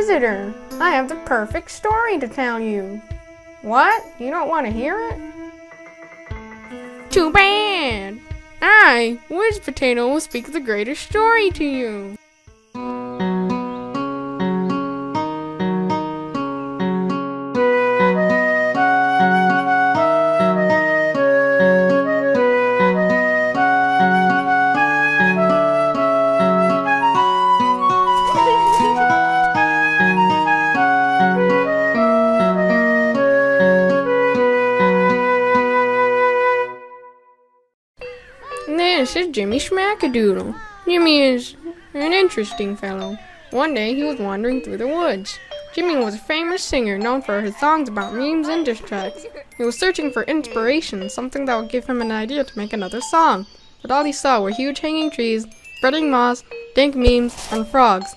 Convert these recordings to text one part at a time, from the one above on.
visitor. I have the perfect story to tell you. What? You don't want to hear it? Too bad. I, Wizpotato, will speak the greatest story to you. This is Jimmy Schmackadoodle. Jimmy is an interesting fellow. One day he was wandering through the woods. Jimmy was a famous singer known for his songs about memes and diss tracks. He was searching for inspiration, something that would give him an idea to make another song. But all he saw were huge hanging trees, spreading moss, dank memes, and frogs.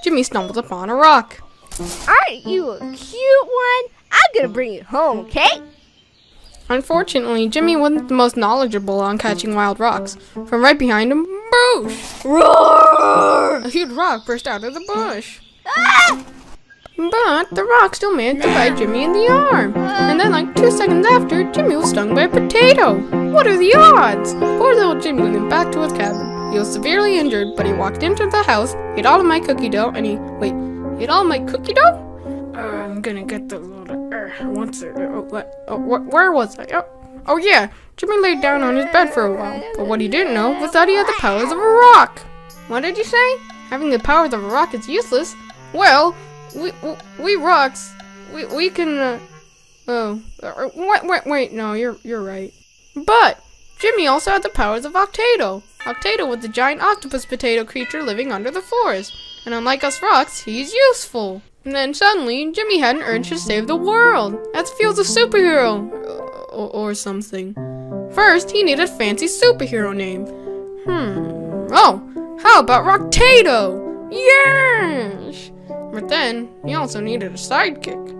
Jimmy stumbled upon a rock. Aren't you a cute one? I'm gonna bring you home, okay? Unfortunately, Jimmy wasn't the most knowledgeable on catching wild rocks. From right behind him, boosh! Roar! A huge rock burst out of the bush. Ah! But the rock still managed to bite Jimmy in the arm. And then, like 2 seconds after, Jimmy was stung by a potato. What are the odds? Poor little Jimmy went back to his cabin. He was severely injured, but he walked into the house, ate all of my cookie dough, and ate all of my cookie dough? I'm gonna get the little, where was I? Oh yeah, Jimmy laid down on his bed for a while, but what he didn't know was that he had the powers of a rock. What did you say? Having the powers of a rock is useless? Well, we rocks, we can, wait, no, you're right. But Jimmy also had the powers of Rocktato. Rocktato was the giant octopus potato creature living under the forest, and unlike us rocks, he's useful. And then suddenly, Jimmy had an urge to save the world, as if he was a superhero, or something. First, he needed a fancy superhero name. Oh, how about Rocktato? Yes! But then, he also needed a sidekick.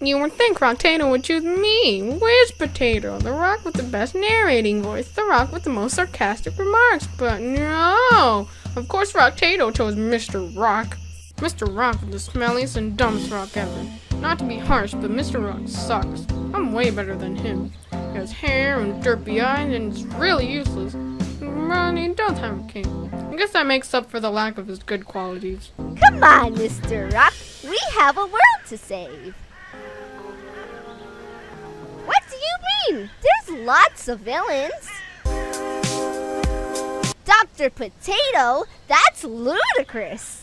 You would think Rocktato would choose me, Wizpotato, the rock with the best narrating voice, the rock with the most sarcastic remarks, but no! Of course Rocktato chose Mr. Rock. Mr. Rock is the smelliest and dumbest rock ever. Not to be harsh, but Mr. Rock sucks. I'm way better than him. He has hair and derpy eyes and is really useless. But he does have a cape. I guess that makes up for the lack of his good qualities. Come on, Mr. Rock. We have a world to save. What do you mean? There's lots of villains. Dr. Potato? That's ludicrous.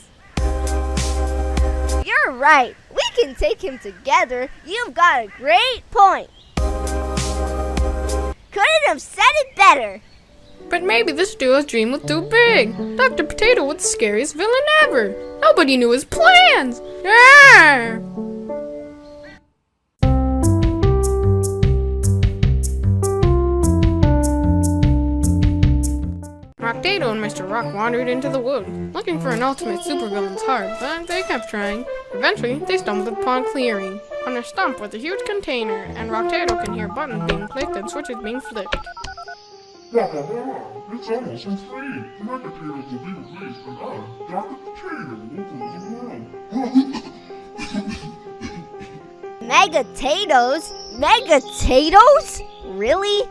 You're right. We can take him together. You've got a great point. Couldn't have said it better. But maybe this duo's dream was too big. Dr. Potato was the scariest villain ever. Nobody knew his plans. Ah! Rocktato and Mr. Rock wandered into the wood. Looking for an ultimate supervillain's hard, but they kept trying. Eventually, they stumbled upon a clearing. On a stump was a huge container, and Rocktato can hear buttons being clicked and switches being flipped. It's almost free. Mega Potatoes will be released, and I, Dr. Potato, will rule the world. Megatatoes? Megatatoes? Really?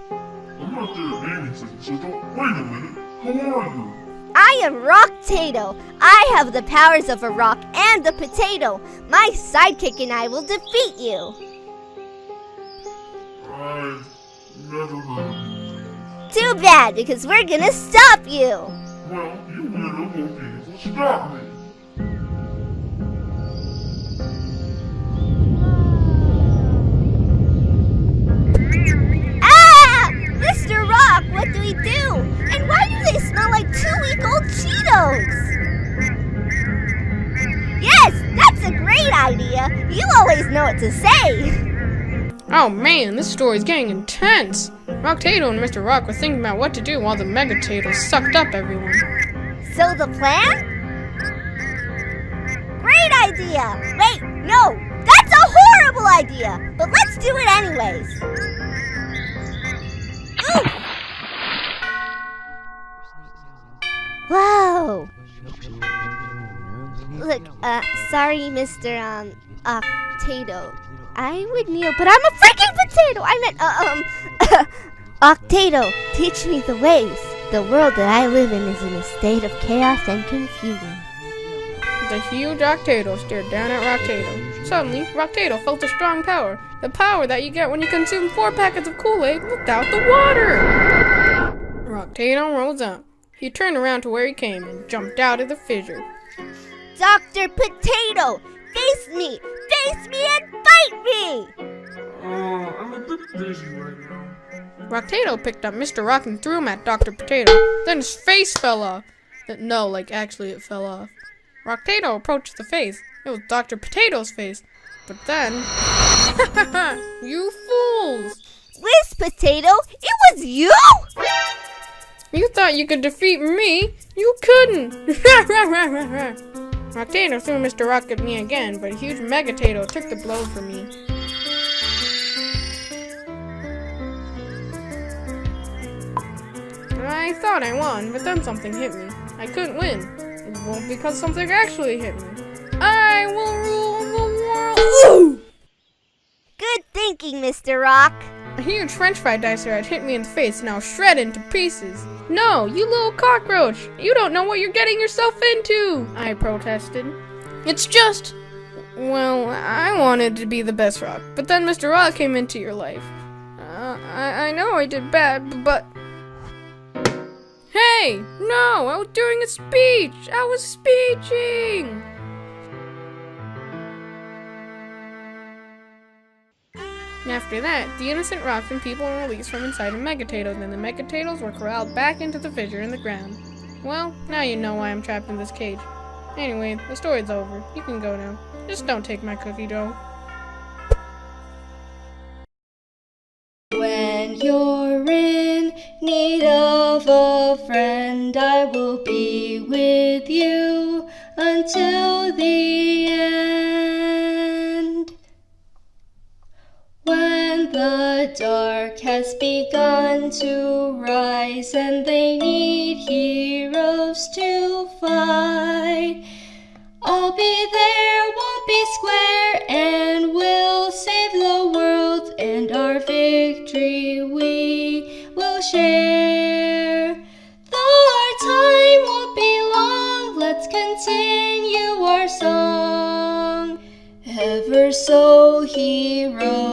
I'm not there at naming things, so don't wait a minute. Who are you? I am Rocktato. I have the powers of a rock and a potato. My sidekick and I will defeat you. I've never heard of you. Too bad, because we're gonna stop you. Well, you weirdo won't be able to stop me. Mr. Rock, what do we do? And why do they smell like 2-week-old Cheetos? Yes, that's a great idea. You always know what to say. Oh man, this story's getting intense. Rocktato and Mr. Rock were thinking about what to do while the Megatatoes sucked up everyone. So the plan? Great idea. Wait, no, that's a horrible idea. But let's do it anyways. Wow. Look, sorry, Mr. Octato. I would kneel, but I'm a freaking potato! I meant, Octato, teach me the ways. The world that I live in is in a state of chaos and confusion. The huge Rocktato stared down at Rocktato. Suddenly, Rocktato felt a strong power. The power that you get when you consume 4 packets of Kool-Aid without the water! Rocktato rose up. He turned around to where he came and jumped out of the fissure. Dr. Potato, face me! Face me and bite me! I'm a bit busy right now. Rocktato picked up Mr. Rock and threw him at Dr. Potato. Then his face fell off. No, like actually it fell off. Rocktato approached the face. It was Dr. Potato's face. But then... You fools! Wizpotato, it was you? You thought you could defeat me? You couldn't! Rocktato threw Mr. Rock at me again, but a huge Megatato took the blow for me. I thought I won, but then something hit me. I couldn't win. Well, because something actually hit me. I will rule the world! Good thinking, Mr. Rock. A huge french fry dicer had hit me in the face and I was shredded into pieces. No, you little cockroach! You don't know what you're getting yourself into! I protested. It's just... Well, I wanted to be the best Rock, but then Mr. Rock came into your life. I know I did bad, but... Hey! No! I was doing a speech! I was speeching! After that, the innocent rocks and people were released from inside a Megatato, then the Megatatoes were corralled back into the fissure in the ground. Well, now you know why I'm trapped in this cage. Anyway, the story's over. You can go now. Just don't take my cookie dough. When you're in need of a friend, I will be with you until the end. When the dark has begun to rise and they need heroes to fight, I'll be there, won't be square, and we'll save the world, and our victory we will share. Though our time won't be long, let's continue our song, ever so heroically.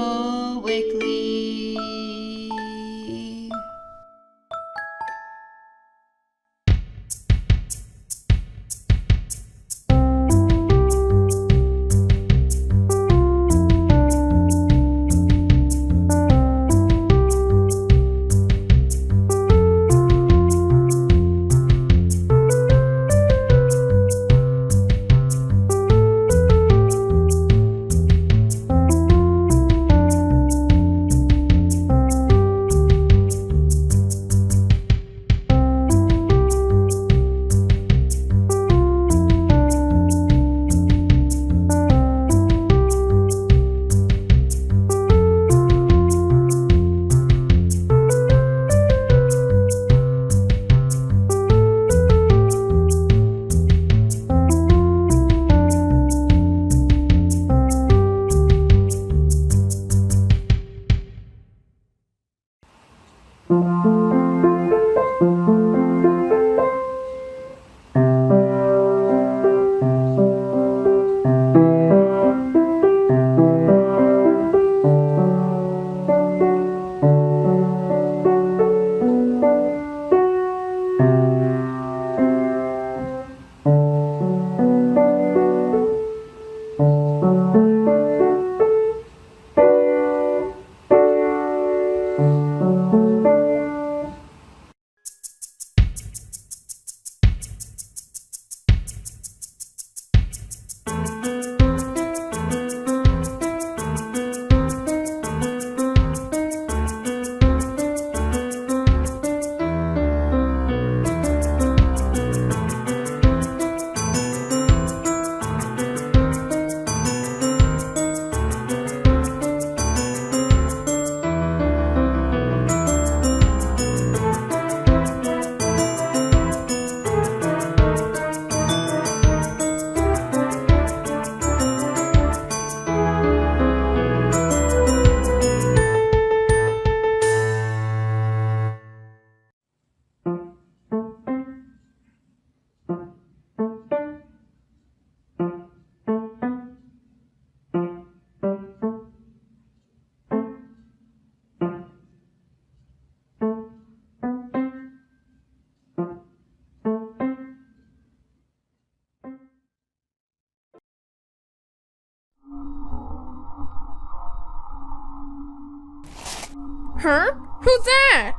Her? Who's that?